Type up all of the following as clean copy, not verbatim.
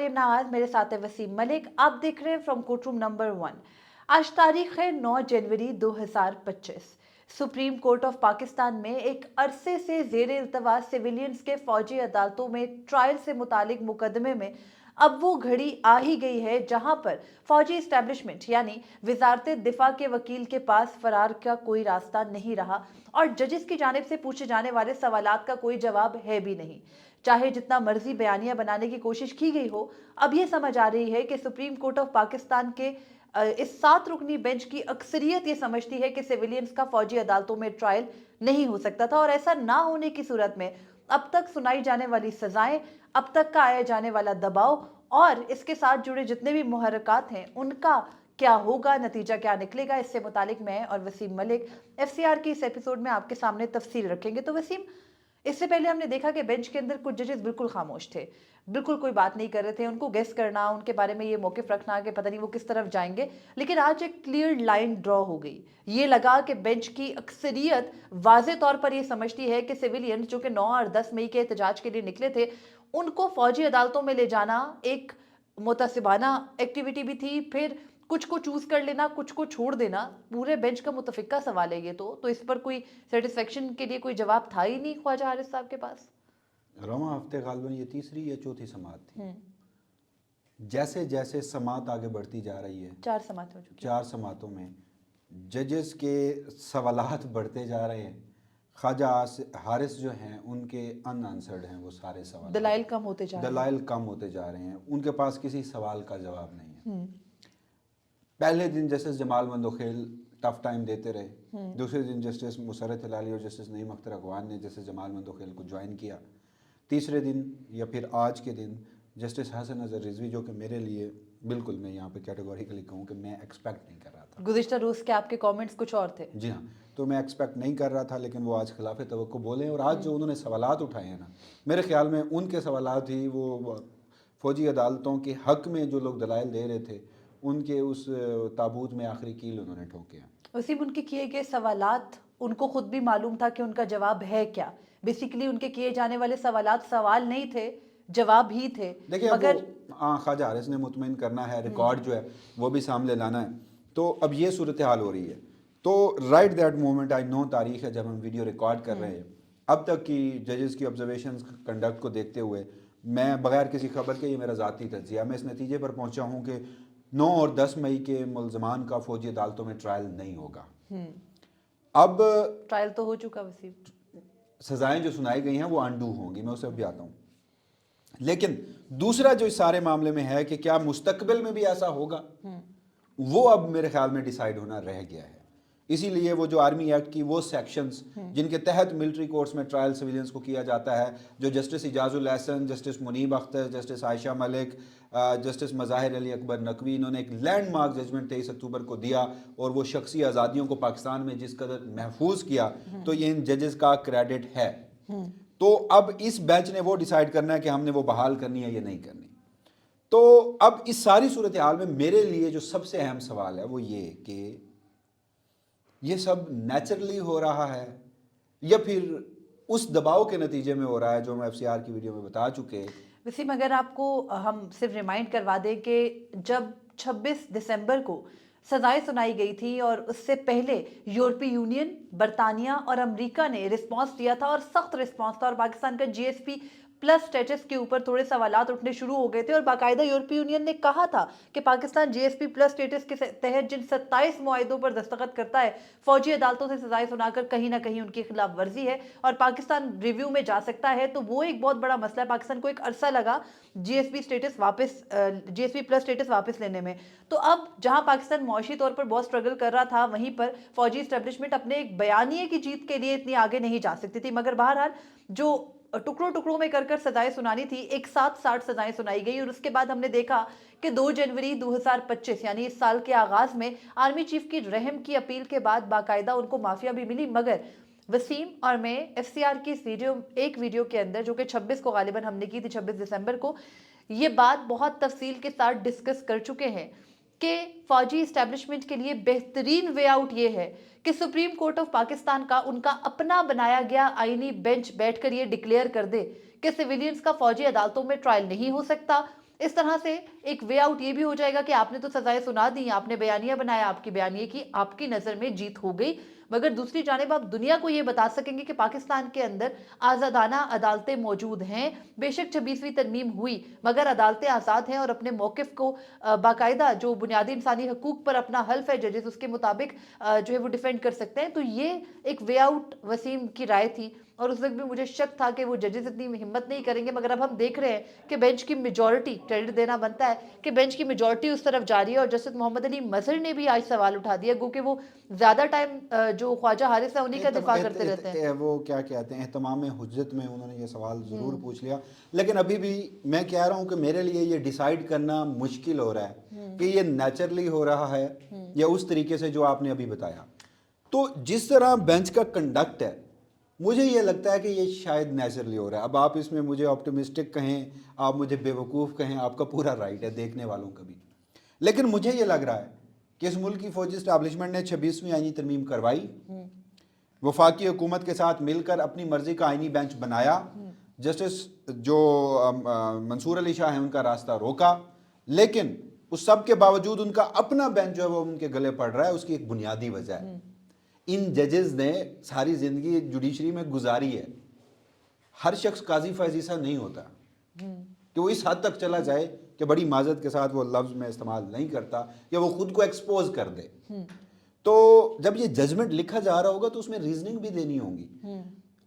मरीम नवाज, मेरे साथ है वसीम मलिक। आप देख रहे हैं फ्रॉम कोर्ट रूम नंबर 1। आज तारीख है 9 जनवरी 2025। सुप्रीम कोर्ट ऑफ पाकिस्तान में एक अरसे से ज़ेर इल्तवा सिविलियंस के फौजी अदालतों में ट्रायल से मुतालिक मुकदमे में अब वो घड़ी आ ही गई है जहां पर फौजी इस्टेब्लिशमेंट यानी वजारत दिफा के वकील के पास फरार का कोई रास्ता नहीं रहा और जजेस की जानिब से पूछे जाने वाले सवालात का कोई जवाब है भी नहीं। चाहे जितना मर्जी बयानियां बनाने की कोशिश की गई हो, अब ये समझ आ रही है कि सुप्रीम कोर्ट ऑफ पाकिस्तान के इस 7 रुकनी बेंच की अक्सरियत ये समझती है कि सिविलियंस का फौजी अदालतों में ट्रायल नहीं हो सकता था और ऐसा ना होने की सूरत में अब तक सुनाई जाने वाली सजाएं, अब तक का आया जाने वाला दबाव और इसके साथ जुड़े जितने भी मुहर्रकात हैं उनका क्या होगा, नतीजा क्या निकलेगा, इससे मुतालिक मैं और वसीम मलिक एफसीआर की इस एपिसोड में आपके सामने तफसील रखेंगे। तो वसीम, इससे पहले हमने देखा कि बेंच के अंदर कुछ जजेस बिल्कुल खामोश थे, बिल्कुल कोई बात नहीं कर रहे थे, उनको गेस करना, उनके बारे में ये मौक़िफ़ रखना कि पता नहीं वो किस तरफ जाएंगे। लेकिन आज एक क्लियर लाइन ड्रॉ हो गई। ये लगा कि बेंच की अक्सरियत वाज़े तौर पर ये समझती है कि सिविलियन जो कि 9 और 10 मई के एहतजाज के लिए निकले थे, उनको फौजी अदालतों में ले जाना एक मुतसिबाना एक्टिविटी भी थी। फिर कुछ को चूज कर लेना, कुछ को छोड़ देना, पूरे बेंच का मुतफिका सवाल है ये। तो इस पर कोई सेटिस्फेक्शन के लिए कोई जवाब था ही नहीं ख्वाजा हारिस साहब के पास। रमा हफ्ते गालबन ये तीसरी या चौथी समात थी। जैसे जैसे समात आगे बढ़ती जा रही है, 4 समात हो चुकी, 4 समातों में जजेस के सवालात बढ़ते जा रहे हैं। ख्वाजा हारिस जो हैं उनके अनआंसर्ड हैं वो सारे सवाल, दलाइल कम होते जा रहे हैं, दलाइल कम होते जा रहे हैं, उनके पास किसी सवाल का जवाब नहीं है। पहले दिन justice Jamal Mandokhel tough time देते रहे, दूसरे दिन जस्टिस मुसर्रत हिलाली और जस्टिस नईम अख्तर अगवान ने जस्टिस जमाल मंदोखेल को ज्वाइन किया। तीसरे दिन या फिर आज के दिन जस्टिस हसन अजहर रिजवी, जो कि मेरे लिए बिल्कुल, मैं यहाँ पे कैटेगोरिकली कहूँ कि मैं एक्सपेक्ट नहीं कर रहा था। गुज़िश्ता रोज़ के आपके कमेंट्स कुछ और थे। जी हाँ, तो मैं एक्सपेक्ट नहीं कर रहा था, लेकिन वो आज खिलाफ तवक्को बोले। और आज जो उन्होंने सवालात उठाए हैं ना, मेरे ख्याल में उनके सवालात ही वो फौजी अदालतों के हक़ में जो लोग दलाइल दे रहे थे उनके उस ताबूत में आखिरी कील उन्होंने ठोके हैं। वसीम, उनके किए गए सवालात उनको खुद भी मालूम था कि उनका जवाब है क्या। बेसिकली उनके किए जाने वाले सवालात सवाल नहीं थे, जवाब ही थे। देखिए, मगर ख्वाजा हारिस ने मुतमईन करना है, रिकॉर्ड जो है वो भी सामने लाना है। तो अब ये सूरत हाल हो रही है। तो right that moment, I know तारीख है जब हम वीडियो रिकॉर्ड कर रहे हैं, अब तक की जजेस की ऑब्जर्वेशन कंडक्ट को देखते हुए मैं बगैर किसी खबर के, ये मेरा ज़ाती तज्जिया, मैं इस नतीजे पर पहुंचा हूँ कि 9 और 10 मई के मुल्ज़मान का फौजी अदालतों में ट्रायल नहीं होगा। अब ट्रायल तो हो चुका वसीम, सजाएं जो सुनाई गई हैं वो अनडू होंगी, मैं उससे भी आता हूँ। लेकिन दूसरा जो इस सारे मामले में है कि क्या मुस्तकबिल में भी ऐसा होगा, वो अब मेरे ख्याल में डिसाइड होना रह गया है। इसीलिए वो जो आर्मी एक्ट की वो सेक्शंस जिनके तहत मिलिट्री कोर्ट्स में ट्रायल सिविलियंस को किया जाता है, जो justice Ijazul Ahsan, justice Munib Akhtar, justice Ayesha Malik, justice Mazahir Ali Akbar Naqvi, इन्होंने एक लैंडमार्क जजमेंट 23 अक्टूबर को दिया और वो शख्सी आज़ादियों को पाकिस्तान में जिस कदर महफूज किया, तो ये इन जजेस का क्रेडिट है। तो अब इस बेंच ने वो डिसाइड करना है कि हमने वो बहाल करनी है या नहीं करनी। तो अब इस सारी सूरत हाल में मेरे लिए जो सबसे अहम सवाल है वो ये कि ये सब नेचुरली हो रहा है या फिर उस दबाव के नतीजे में हो रहा है जो हम एफसीआर की वीडियो में बता चुके। वसीम, अगर आपको हम सिर्फ रिमाइंड करवा दें कि जब 26 दिसंबर को सजाएं सुनाई गई थी और उससे पहले यूरोपीय यूनियन, बरतानिया और अमेरिका ने रिस्पांस दिया था और सख्त रिस्पांस था और पाकिस्तान का जीएसपी प्लस स्टेटस के ऊपर थोड़े सवालात उठने शुरू हो गए थे और बाकायदा यूरोपीय यूनियन ने कहा था कि पाकिस्तान जीएसपी प्लस स्टेटस के तहत जिन 27 मुआहिदों पर दस्तखत करता है, फौजी अदालतों से सजाएं सुनाकर कहीं ना कहीं उनकी खिलाफ वर्जी है और पाकिस्तान रिव्यू में जा सकता है। तो वो एक बहुत बड़ा मसला है। पाकिस्तान को एक अरसा लगा जीएसपी प्लस स्टेटस वापस लेने में। तो अब जहां पाकिस्तान मुआशी तौर पर बहुत स्ट्रगल कर रहा था, वहीं पर फौजी इस्टेब्लिशमेंट अपने एक बयानिए की जीत के लिए इतनी आगे नहीं जा सकती थी। मगर बहरहाल जो टुकड़ों टुकड़ों में कर सजाएं सुनानी थी, एक साथ 60 सजाएं सुनाई गई और उसके बाद हमने देखा कि 2 जनवरी 2025 यानी इस साल के आगाज में आर्मी चीफ की रहम की अपील के बाद बाकायदा उनको माफिया भी मिली। मगर वसीम और मैं एफसीआर की इस वीडियो के अंदर, जो कि 26 को गालिबन हमने की थी, 26 दिसंबर को, ये बात बहुत तफसील के साथ डिस्कस कर चुके हैं कि फौजी इस्टेब्लिशमेंट के लिए बेहतरीन वे आउट ये है कि सुप्रीम कोर्ट ऑफ पाकिस्तान का उनका अपना बनाया गया आईनी बेंच बैठकर ये डिक्लेयर कर दे कि सिविलियंस का फौजी अदालतों में ट्रायल नहीं हो सकता इस तरह से एक वे आउट ये भी हो जाएगा कि आपने तो सजाएं सुना दी, आपने बयानिया बनाया, आपकी बयानिए की आपकी नज़र में जीत हो गई, मगर दूसरी जानिब आप दुनिया को ये बता सकेंगे कि पाकिस्तान के अंदर आज़ादाना अदालतें मौजूद हैं। बेशक 26वीं तरमीम हुई मगर अदालतें आज़ाद हैं और अपने मौक़िफ़ को बाकायदा जो बुनियादी इंसानी हकूक़ पर अपना हल्फ है जजेस उसके मुताबिक जो है वो डिफेंड कर सकते हैं। तो ये एक वे आउट वसीम की राय थी और उस वक्त भी मुझे शक था कि वो जजेस इतनी हिम्मत नहीं करेंगे, मगर अब हम देख रहे हैं कि बेंच की मेजॉरिटी, क्रेडिट देना बनता है कि बेंच की मेजॉरिटी उस तरफ जा रही है। और जस्टिस मोहम्मद अली मजहर ने भी आज सवाल उठा दिया, क्योंकि वो ज़्यादा टाइम जो ख्वाजा हारिस है उन्हीं का दिफा करते रहते हैं। वो क्या कहते हैं, एहतमाम हुज्जत में उन्होंने ये सवाल ज़रूर पूछ लिया, लेकिन अभी भी मैं कह रहा हूँ कि मेरे लिए ये डिसाइड करना मुश्किल हो रहा है कि ये नेचुरली हो रहा है या उस तरीके से जो आपने अभी बताया। तो जिस तरह बेंच का कंडक्ट है, मुझे ये लगता है कि ये शायद नेचुरली हो रहा है। अब आप इसमें मुझे ऑप्टिमिस्टिक कहें, आप मुझे बेवकूफ़ कहें, आपका पूरा राइट है, देखने वालों का भी। लेकिन मुझे ये लग रहा है कि इस मुल्क की फौजी इस्टेब्लिशमेंट ने 26वीं आईनी तरमीम करवाई, वफाकी हुकूमत के साथ मिलकर अपनी मर्जी का आईनी बेंच बनाया, जस्टिस जो मंसूर अली शाह हैं उनका रास्ता रोका, लेकिन उस सब के बावजूद उनका अपना बेंच जो है वो उनके गले पड़ रहा है। उसकी एक बुनियादी वजह है, इन जजेस ने सारी ज़िंदगी जुडिशरी में गुजारी है। हर शख्स काजी फैजीसा नहीं होता कि वो इस हद तक चला जाए कि बड़ी माजरत के साथ वो लफ्ज़ में इस्तेमाल नहीं करता कि वो खुद को एक्सपोज कर दे। तो जब ये जजमेंट लिखा जा रहा होगा तो उसमें रीजनिंग भी देनी होगी।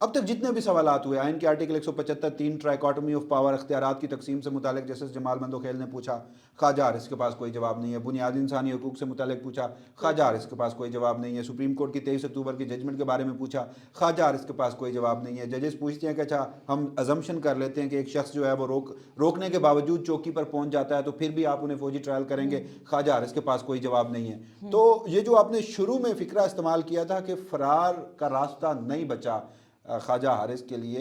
अब तक जितने भी सवालात हुए, आइन के आर्टिकल 175 3 ट्राइकॉटमी ऑफ पावर अख्तियारात की तकसीम से मुतालिक जस्टिस जमाल मंदोखेल ने पूछा, ख्वाजा हारिस के पास कोई जवाब नहीं है। बुनियादी इंसानी हकूक से मुतालिक पूछा, ख्वाजा हारिस के पास कोई जवाब नहीं है। सुप्रीम कोर्ट की 23 अक्टूबर की जजमेंट के बारे में पूछा, ख्वाजा हारिस के पास कोई जवाब नहीं है। जजेस पूछते हैं कि अच्छा हम अजम्पशन कर लेते हैं कि एक शख्स जो है वो रोकने के बावजूद चौकी पर पहुंच जाता है, तो फिर भी आप उन्हें फौजी ट्रायल करेंगे, ख्वाजा हारिस के पास कोई जवाब नहीं है। तो ये जो आपने शुरू में फिक्रा इस्तेमाल किया था कि फरार का रास्ता नहीं बचा ख्वाजा हारिस के लिए,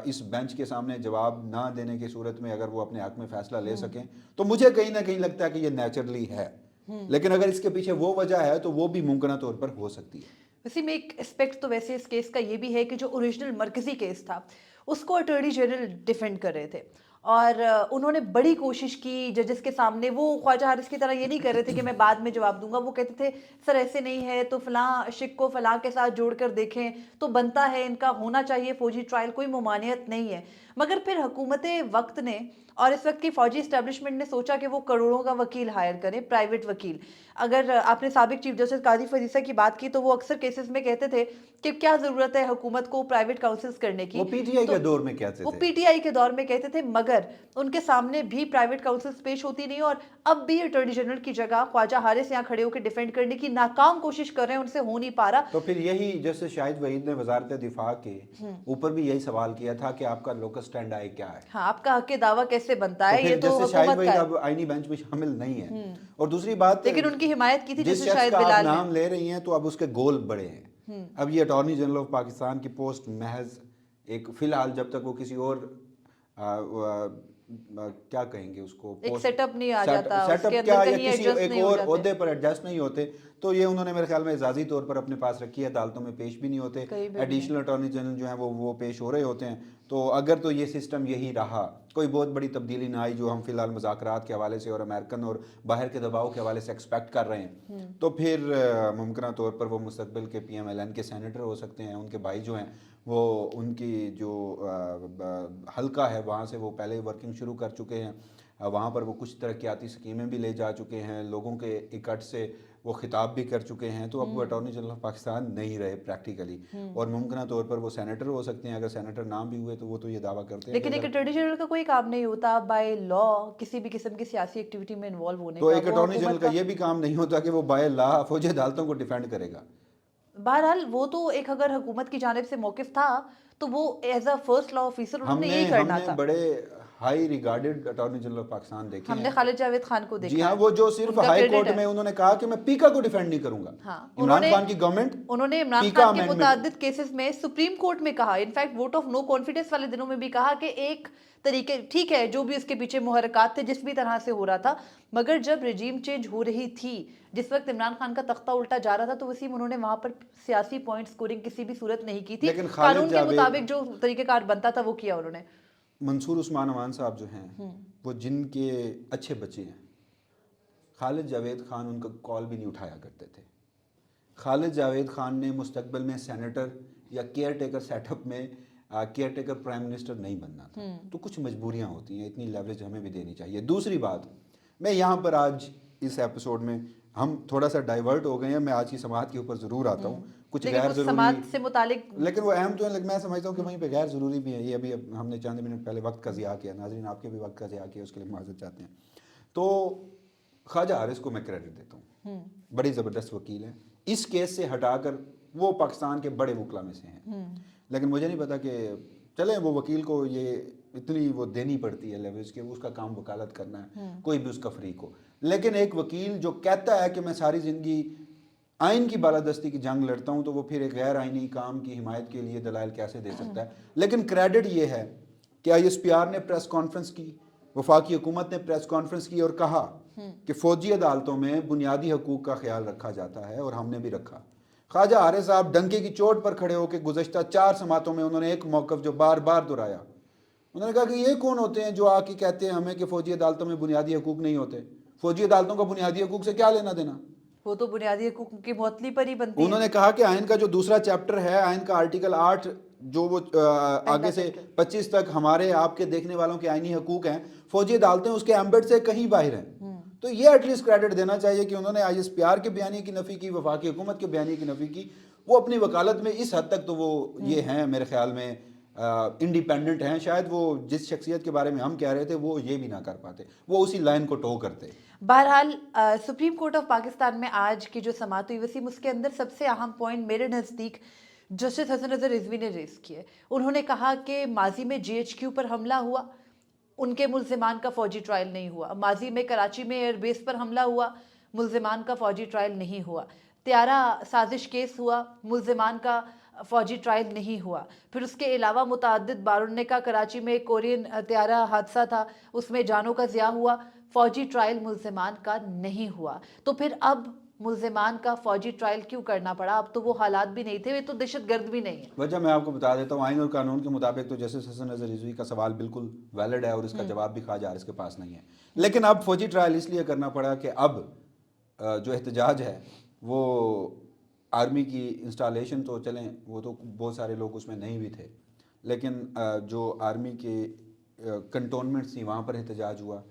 इस बेंच के सामने जवाब ना देने की सूरत में अगर वो अपने हक में फैसला ले सकें, तो मुझे कहीं ना कहीं लगता है कि ये नेचुरली है। लेकिन अगर इसके पीछे वो वजह है तो वो भी मुमकिन तौर पर हो सकती है। वैसे में एक एस्पेक्ट तो वैसे इस केस का ये भी है कि जो ओरिजिनल मरकजी केस था उसको अटॉर्नी जनरल डिफेंड कर रहे थे और उन्होंने बड़ी कोशिश की जजेस के सामने। वो ख्वाजा हारिस की तरह ये नहीं कर रहे थे कि मैं बाद में जवाब दूंगा, वो कहते थे सर ऐसे नहीं है तो फलां शिक को फलां के साथ जोड़कर देखें तो बनता है, इनका होना चाहिए फौजी ट्रायल, कोई मुमानियत नहीं है। मगर फिर हुकूमत वक्त ने और इस वक्त की फौजी इस्टेब्लिशमेंट ने सोचा कि वो करोड़ों का वकील हायर करें, प्राइवेट वकील। अगर आपने साबिक चीफ जस्टिस काजी फरीसा की बात की तो वो अक्सर केसेस में कहते थे कि क्या ज़रूरत है हुकूमत को प्राइवेट काउंसिल्स करने की। वो पीटीआई के दौर में कहते थे, वो पीटीआई के दौर में कहते थे, मगर उनके सामने भी प्राइवेट काउंसिल्स पेश होती नहीं। और अब भी अटॉर्नी जनरल की जगह ख्वाजा हारिस यहाँ खड़े होकर डिफेंड करने की नाकाम कोशिश कर रहे हैं, उनसे हो नहीं पा रहा। तो फिर यही जैसे शाहिद वहीद ने वजारत दिफा के ऊपर भी यही सवाल किया था कि आपका लोकस स्टैंड आई क्या है, हाँ, आपका हक दावा कैसे बनता है, ये तो शाहिद हुकूमत वहीद का अब आईनी बेंच में शामिल नहीं है। और दूसरी बात, लेकिन उनकी हिमायत की थी जिस जैसे शख्स शायद का आप बिलाल ने। नाम ले रही हैं तो अब उसके गोल बड़े हैं। अब ये अटॉर्नी जनरल ऑफ पाकिस्तान की पोस्ट महज एक फिलहाल जब तक वो किसी और क्या कहेंगे उसको, एक सेटअप नहीं आ जाता, सेटअप उसके क्या, अंदर या कहीं किसी एडजस्ट एक नहीं हो और जाते। ओहदे पर एडजस्ट नहीं होते, तो ये उन्होंने मेरे ख्याल में एजाजी तौर पर अपने पास रखी है, अदालतों में पेश भी नहीं होते। एडिशनल अटॉर्नी जनरल जो है वो पेश हो रहे होते हैं। तो अगर तो ये सिस्टम यही रहा, कोई बहुत बड़ी तब्दीली ना आई जो हम फिलहाल मुज़ाकरात के हवाले से और अमेरिकन और बाहर के दबाव के हवाले से एक्सपेक्ट कर रहे हैं, तो फिर मुमकिन तौर पर वो मुस्तकबिल के PMLN के सेनेटर हो सकते हैं। उनके भाई जो हैं वो उनकी जो हल्का है वहाँ से वो पहले वर्किंग शुरू कर चुके हैं, वहाँ पर वो कुछ तरक्याती स्कीमें भी ले जा चुके हैं, लोगों के इकट्ठ से वो खिताब भी कर चुके हैं। तो अब वो अटॉर्नी जनरल ऑफ पाकिस्तान नहीं रहे प्रैक्टिकली, और मुमकिन तौर पर वो सेनेटर हो सकते हैं। अगर सेनेटर नाम भी हुए तो वो तो ये दावा करते हैं, लेकिन एक अटॉर्नी जनरल का कोई काम नहीं होता बाय लॉ किसी भी किस्म की सियासी एक्टिविटी में इन्वॉल्व होने का। तो एक अटॉर्नी जनरल का ये भी काम नहीं होता कि वो बाय लॉ फौजी अदालतों को डिफेंड करेगा। बहरहाल वो तो एक अगर हुकूमत की जानिब से मौकिफ था तो वो as a first law officer उन्होंने यही करना था। बड़े high regarded attorney general of Pakistan देखे हमने हैं। खालिद जावेद खान को देखा। जी हाँ, वो जो सिर्फ हाई कोर्ट में उन्होंने कहा कि मैं पीका को डिफेंड नहीं करूंगा। हाँ, इमरान खान की गवर्नमेंट, उन्होंने इमरान खान के मुतादिद केसेस में सुप्रीम कोर्ट में कहा, in fact vote of no confidence वाले दिनों में भी कहा कि एक तरीके ठीक है जो भी उसके पीछे मुहरकात थे जिस भी तरह से हो रहा था, मगर जब रजीम चेंज हो रही थी, जिस वक्त इमरान खान का तख्ता उल्टा जा रहा था, तो वसीम उन्होंने वहां पर सियासी पॉइंट स्कोरिंग किसी भी सूरत नहीं की थी। कानून के मुताबिक जो तरीकेकार बनता था वो किया उन्होंने। منصور عثمان امان صاحب جو ہیں وہ جن کے اچھے بچے ہیں، خالد جاوید خان ان کا کال بھی نہیں اٹھایا کرتے تھے. خالد جاوید خان نے مستقبل میں سینیٹر یا کیئر ٹیکر سیٹ اپ میں کیئر ٹیکر پرائم منسٹر نہیں بننا تھا. تو کچھ مجبوریاں ہوتی ہیں، اتنی لیوریج ہمیں بھی دینی چاہیے. دوسری بات، میں یہاں پر آج اس ایپیسوڈ میں ہم تھوڑا سا ڈائیورٹ ہو گئے ہیں، میں آج کی سماعت کے اوپر ضرور آتا ہوں، کچھ غیر ضروری سے متعلق، لیکن وہ اہم تو ہے، میں سمجھتا ہوں کہ وہیں پہ غیر ضروری بھی ہے. یہ ابھی ہم نے چند منٹ پہلے وقت کا ضیاع کیا، ناظرین آپ کے بھی وقت کا ضیاع کیا، اس کے لیے معذرت چاہتے ہیں. تو خواجہ حارث کو میں کریڈٹ دیتا ہوں، بڑی زبردست وکیل ہیں. اس کیس سے ہٹا کر وہ پاکستان کے بڑے وکلا میں سے ہیں، لیکن مجھے نہیں پتا کہ چلیں وہ وکیل کو یہ اتنی وہ دینی پڑتی ہے لیوریج کہ اس کا کام وکالت کرنا ہے، کوئی بھی اس کا فریق ہو. لیکن ایک وکیل جو کہتا ہے کہ میں ساری زندگی آئین کی بالادستی کی جنگ لڑتا ہوں، تو وہ پھر ایک غیر آئینی کام کی حمایت کے لیے دلائل کیسے دے سکتا ہے؟ لیکن کریڈٹ یہ ہے کہ آئی ایس پی آر نے پریس کانفرنس کی، وفاقی حکومت نے پریس کانفرنس کی اور کہا کہ فوجی عدالتوں میں بنیادی حقوق کا خیال رکھا جاتا ہے، اور ہم نے بھی رکھا. خواجہ حارث صاحب ڈنکے کی چوٹ پر کھڑے ہو کے گزشتہ 4 سماعتوں میں انہوں نے ایک موقف جو بار بار دہرایا، انہوں نے کہا کہ یہ کون ہوتے ہیں جو آ کے کہتے ہیں ہمیں کہ فوجی عدالتوں میں بنیادی حقوق نہیں ہوتے؟ فوجی عدالتوں کا بنیادی حقوق سے کیا لینا دینا؟ وہ تو بنیادی حقوق کی معطلی پر ہی بنتی ہے. انہوں نے کہا کہ آئین کا جو دوسرا چیپٹر ہے، آئین کا آرٹیکل 8 جو وہ آگے سے 25 تک ہمارے آپ کے دیکھنے والوں کے آئینی حقوق ہیں، فوجی عدالتیں اس کے ایمبٹ سے کہیں باہر ہیں. تو یہ ایٹ لیسٹ کریڈٹ دینا چاہیے کہ انہوں نے آئی ایس پی آر کے بیانیے کی نفی کی، وفاقی حکومت کے بیانیے کی نفی کی. وہ اپنی وکالت میں اس حد تک تو وہ یہ ہیں میرے خیال میں انڈیپینڈنٹ ہیں. شاید وہ جس شخصیت کے بارے میں ہم کہہ رہے تھے وہ یہ بھی نہ کر پاتے، وہ اسی لائن کو ٹو کرتے. بہرحال سپریم کورٹ آف پاکستان میں آج کی جو سماعت ہوئی وسیم، اس کے اندر سب سے اہم پوائنٹ میرے نزدیک جسٹس حسن اظہر رضوی نے ریز کیے. انہوں نے کہا کہ ماضی میں جی ایچ کیو پر حملہ ہوا، ان کے ملزمان کا فوجی ٹرائل نہیں ہوا. ماضی میں کراچی میں ایئر بیس پر حملہ ہوا، ملزمان کا فوجی ٹرائل نہیں ہوا. طیارہ سازش کیس ہوا، ملزمان کا فوجی ٹرائل نہیں ہوا. پھر اس کے علاوہ متعدد بار انہوں نے کہا کراچی میں ایک کورین طیارہ حادثہ تھا، اس میں جانوں کا ضیاع ہوا، فوجی ٹرائل ملزمان کا نہیں ہوا. تو پھر اب ملزمان کا فوجی ٹرائل کیوں کرنا پڑا؟ اب تو وہ حالات بھی نہیں تھے، وہ تو دہشت گرد بھی نہیں ہے. وجہ میں آپ کو بتا دیتا ہوں، آئین اور قانون کے مطابق تو جسٹس حسن اظہر رضوی کا سوال بالکل ویلڈ ہے، اور اس کا جواب بھی خواجہ حارث کے پاس نہیں ہے. لیکن اب فوجی ٹرائل اس لیے کرنا پڑا کہ اب جو احتجاج ہے وہ آرمی کی انسٹالیشن تو چلیں وہ تو بہت سارے لوگ اس میں نہیں بھی تھے، لیکن جو آرمی کے کنٹونمنٹس تھی وہاں پر احتجاج ہوا.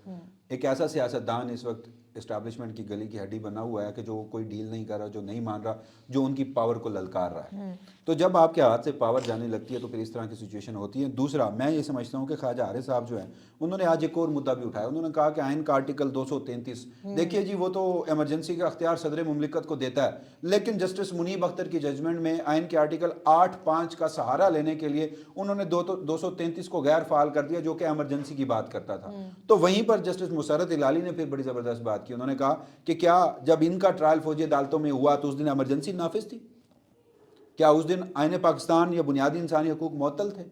ایک ایسا سیاستدان اس وقت اسٹیبلشمنٹ کی گلی کی ہڈی بنا ہوا ہے کہ جو کوئی ڈیل نہیں کر رہا، جو نہیں مان رہا، جو ان کی پاور کو للکار رہا ہے. تو جب آپ کے ہاتھ سے پاور جانے لگتی ہے تو پھر اس طرح کی سچویشن ہوتی ہے. دوسرا میں یہ سمجھتا ہوں کہ خواجہ حارث صاحب جو ہیں انہوں نے آج ایک اور مدعا بھی اٹھایا. انہوں نے کہا کہ آئین کا آرٹیکل 233 دیکھیے جی، وہ تو ایمرجنسی کا اختیار صدر مملکت کو دیتا ہے، لیکن جسٹس منیب اختر کی ججمنٹ میں آئین کے آرٹیکل 8(5) کا سہارا لینے کے لیے انہوں نے 233 کو غیر فعال کر دیا، جو کہ ایمرجنسی کی بات کرتا تھا. تو وہیں پر جسٹس مسرت ہلالی نے پھر بڑی زبردست بات کی. انہوں نے کہا کہ کیا جب ان کا ٹرائل فوجی عدالتوں میں ہوا تو اس دن ایمرجنسی نافذ تھی؟ کیا اس دن آئین پاکستان یا بنیادی انسانی حقوق معطل تھے؟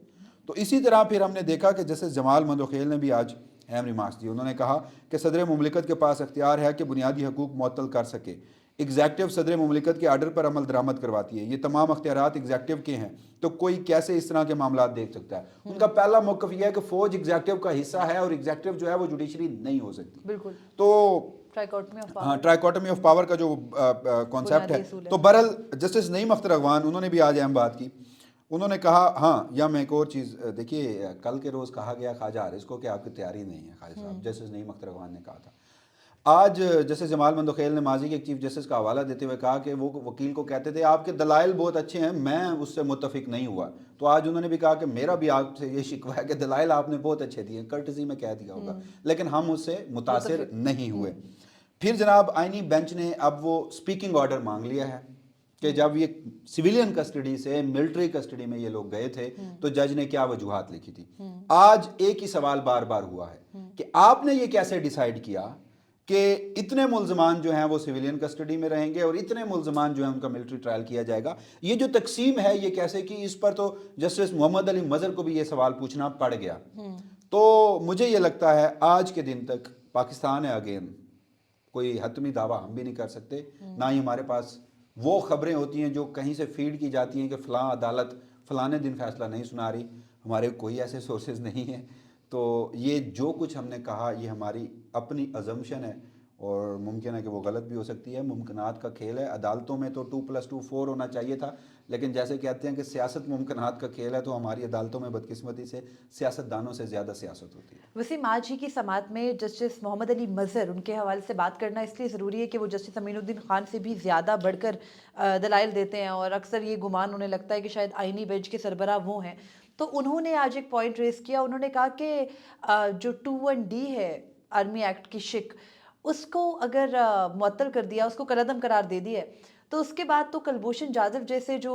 تو اسی طرح پھر ہم نے دیکھا کہ جسٹس جمال مندوخیل نے بھی آج اہم ریمارکس دی. انہوں نے کہا کہ صدر مملکت کے پاس اختیار ہے کہ بنیادی حقوق معطل کر سکے. ایگزیکٹو صدر مملکت کے آرڈر پر عمل درآمد کرواتی ہے. یہ تمام اختیارات ایگزیکٹو کے ہیں، تو کوئی کیسے اس طرح کے معاملات دیکھ سکتا ہے؟ ان کا پہلا موقف یہ ہے کہ فوج ایگزیکٹو کا حصہ ہے، اور ایگزیکٹو جو ہے وہ جوڈیشری نہیں ہو سکتی. بالکل. تو ٹرائیکوٹمی آف پاور کا جو کانسیپٹ ہے. تو برحال جسٹس نعیم اختر اغوان انہوں نے بھی آج اہم بات کی. انہوں نے کہا ہاں، یا میں ایک اور چیز دیکھیے، کل کے روز کہا گیا خواجہ حارث کو کہ آپ کی تیاری نہیں ہے خواجہ صاحب، جسٹس نعیم اختر اغوان نے کہا تھا. آج جسٹس جمال مندوخیل نے ماضی کے ایک چیف جسٹس کا حوالہ دیتے ہوئے کہا کہ وہ وکیل کو کہتے تھے آپ کے دلائل بہت اچھے ہیں، میں اس سے متفق نہیں ہوا. تو آج انہوں نے بھی کہا کہ میرا بھی آپ سے یہ شکوہ ہے کہ دلائل آپ نے بہت اچھے دیے، کرٹسی میں کہہ دیا ہوگا، لیکن ہم اس سے متاثر نہیں ہوئے. پھر جناب آئینی بینچ نے اب وہ سپیکنگ آرڈر مانگ لیا ہے کہ جب یہ سویلین کسٹڈی سے ملٹری کسٹڈی میں یہ لوگ گئے تھے تو جج نے کیا وجوہات لکھی تھی. آج ایک ہی سوال بار بار ہوا ہے کہ آپ نے یہ کیسے ڈیسائیڈ کیا کہ اتنے ملزمان جو ہیں وہ سویلین کسٹڈی میں رہیں گے اور اتنے ملزمان جو ہیں ان کا ملٹری ٹرائل کیا جائے گا؟ یہ جو تقسیم ہے یہ کیسے کی؟ اس پر تو جسٹس محمد علی مظہر کو بھی یہ سوال پوچھنا پڑ گیا. تو مجھے یہ لگتا ہے آج کے دن تک پاکستان ہے اگین، کوئی حتمی دعویٰ ہم بھی نہیں کر سکتے، نہ ہی ہمارے پاس وہ خبریں ہوتی ہیں جو کہیں سے فیڈ کی جاتی ہیں کہ فلاں عدالت فلاں دن فیصلہ نہیں سنا رہی. ہمارے کوئی ایسے سورسز نہیں ہیں. تو یہ جو کچھ ہم نے کہا یہ ہماری اپنی ازمپشن ہے اور ممکن ہے کہ وہ غلط بھی ہو سکتی ہے. ممکنات کا کھیل ہے. عدالتوں میں تو 2+2 4 ہونا چاہیے تھا, لیکن جیسے کہتے ہیں کہ سیاست ممکنات کا کھیل ہے, تو ہماری عدالتوں میں بدقسمتی سے سیاست دانوں سے زیادہ سیاست ہوتی ہے. وسیم, آج ہی کی سماعت میں جسٹس محمد علی مظہر, ان کے حوالے سے بات کرنا اس لیے ضروری ہے کہ وہ جسٹس امین الدین خان سے بھی زیادہ بڑھ کر دلائل دیتے ہیں, اور اکثر یہ گمان انہیں لگتا ہے کہ شاید آئینی بینچ کے سربراہ وہ ہیں. تو انہوں نے آج ایک پوائنٹ ریز کیا. انہوں نے کہا کہ جو 21D ہے آرمی ایکٹ کی شک, اس کو اگر معطل کر دیا, اس کو کالعدم قرار دے دیا, تو اس کے بعد تو کلبھوشن جادو جیسے جو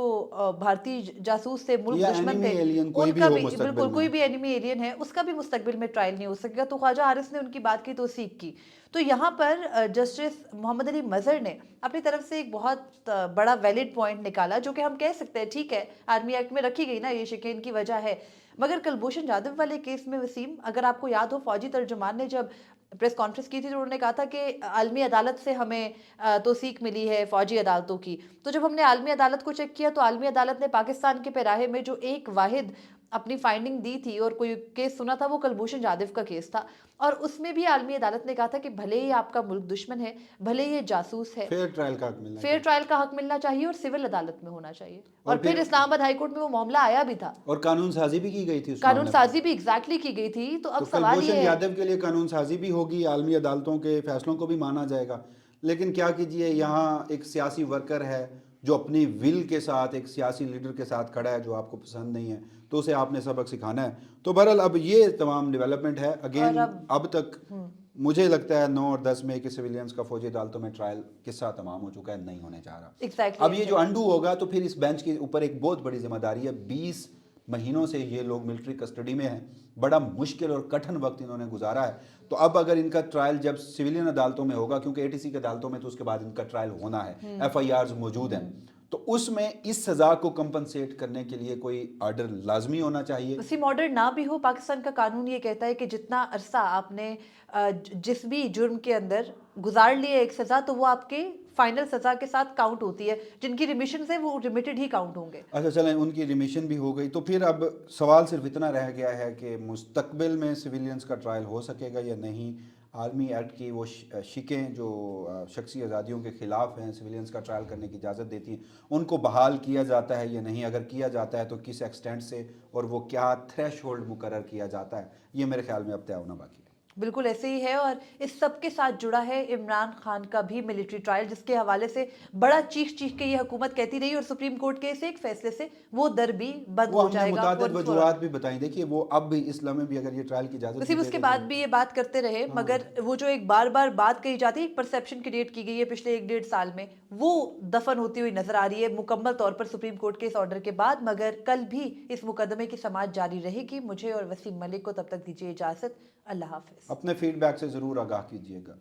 بھارتی جاسوس سے ملک یا دشمن انیمی تھے, ایلین کوئی ان بھی کا ہو بھی مستقبل بالکل میں, کوئی بھی اینیمی ایلین ہے, اس کا بھی مستقبل میں ٹرائل نہیں ہو سکے گا. تو خواجہ حارث نے ان کی بات کی توثیق کی. تو یہاں پر جسٹس محمد علی مظہر نے اپنی طرف سے ایک بہت بڑا ویلڈ پوائنٹ نکالا, جو کہ ہم کہہ سکتے ہیں ٹھیک ہے آرمی ایکٹ میں رکھی گئی نا یہ شکیں, ان کی وجہ ہے. مگر کلبھوشن جادو والے کیس میں وسیم, اگر آپ کو یاد ہو, فوجی ترجمان نے جب پریس کانفرنس کی تھی تو انہوں نے کہا تھا کہ عالمی عدالت سے ہمیں توثیق ملی ہے فوجی عدالتوں کی. تو جب ہم نے عالمی عدالت کو چیک کیا تو عالمی عدالت نے پاکستان کے پیراہے میں جو ایک واحد اپنی فائنڈنگ دی تھی اور کوئی کیس سنا تھا, وہ کلبھوشن جادو کا کیس تھا. اور اس میں بھی عالمی عدالت نے کہا تھا کہ بھلے ہی آپ کا ملک دشمن ہے, بھلے یہ جاسوس ہے, فیئر ٹرائل کا حق ملنا فیئر چاہیے. ٹرائل کا حق ملنا چاہیے اور سول عدالت میں ہونا چاہیے. اور اور پھر اسلام آباد ہائی کورٹ میں وہ معاملہ آیا بھی تھا, اور قانون سازی بھی کی گئی تھی اس قانون معاملے سازی بھی ایگزیکٹلی کی گئی تھی. تو اب تو سوال یہ کلبھوشن ہے, یادو کے لیے قانون سازی بھی ہوگی, عالمی عدالتوں کے فیصلوں کو بھی مانا جائے گا. لیکن کیا کیجئے, یہاں ایک سیاسی ورکر ہے جو اپنی ول کے ساتھ ایک سیاسی لیڈر کے ساتھ کھڑا ہے جو آپ کو پسند نہیں ہے, تو اسے آپ نے سبق سکھانا ہے. تو بہرحال اب یہ تمام ڈیولپمنٹ ہے. اگین اب تک مجھے لگتا ہے 9 اور 10 مئی کے سویلینز کا فوجی عدالتوں میں ٹرائل قصہ تمام ہو چکا ہے, نہیں ہونے جا رہا. اب یہ جو انڈو ہوگا تو پھر اس بینچ کے اوپر ایک بہت بڑی ذمہ داری ہے. 20 مہینوں سے یہ لوگ ملٹری کسٹڈی میں ہیں, بڑا مشکل اور کٹھن وقت انہوں نے گزارا ہے. تو اب اگر ان کا ٹرائل جب سویلین عدالتوں میں ہوگا, کیونکہ ATC کی عدالتوں میں تو اس کے بعد ان کا ٹرائل ہونا ہے, FIRs موجود ہیں, تو اس میں اس سزا کو کمپنسیٹ کرنے کے لیے کوئی آرڈر لازمی ہونا چاہیے. وسیم, آرڈر نہ بھی ہو, پاکستان کا قانون یہ کہتا ہے کہ جتنا عرصہ آپ نے جس بھی جرم کے اندر گزار لیے ایک سزا, تو وہ آپ کے فائنل سزا کے ساتھ کاؤنٹ ہوتی ہے. جن کی ریمیشنز ہیں وہ ریمیٹڈ ہی کاؤنٹ ہوں گے. اچھا چلیں, ان کی ریمیشن بھی ہو گئی. تو پھر اب سوال صرف اتنا رہ گیا ہے کہ مستقبل میں سویلینز کا ٹرائل ہو سکے گا یا نہیں. آرمی ایکٹ کی وہ شکیں جو شخصی آزادیوں کے خلاف ہیں, سویلینز کا ٹرائل کرنے کی اجازت دیتی ہیں, ان کو بحال کیا جاتا ہے یا نہیں, اگر کیا جاتا ہے تو کس ایکسٹینٹ سے, اور وہ کیا تھریش ہولڈ مقرر کیا جاتا ہے, یہ میرے خیال میں اب طے ہونا باقی ہے. بالکل ایسے ہی ہے. اور اس سب کے ساتھ جڑا ہے عمران خان کا بھی ملٹری ٹرائل, جس کے حوالے سے بڑا چیخ چیخ کے یہ حکومت کہتی رہی, اور سپریم کورٹ کے اس ایک فیصلے سے وہ در بھی بند ہو جائے گا. وہ ہم نے متعدد وجوہات بھی بتائیں. دیکھیے وہ اب بھی اس لمحے بھی اگر یہ ٹرائل کی اجازت وسیم, اس کے بعد بھی یہ بات کرتے رہے, مگر وہ جو ایک بار بار بات کہی جاتی ہے, ایک پرسیپشن کریٹ کی گئی ہے پچھلے 1-1.5 سال میں, وہ دفن ہوتی ہوئی نظر آ رہی ہے مکمل طور پر سپریم کورٹ کے اس آرڈر کے بعد. مگر کل بھی اس مقدمے کی سماعت جاری رہے گی. مجھے اور وسیم ملک کو تب تک دیجیے اجازت. اللہ حافظ. اپنے فیڈ بیک سے ضرور آگاہ کیجیے گا.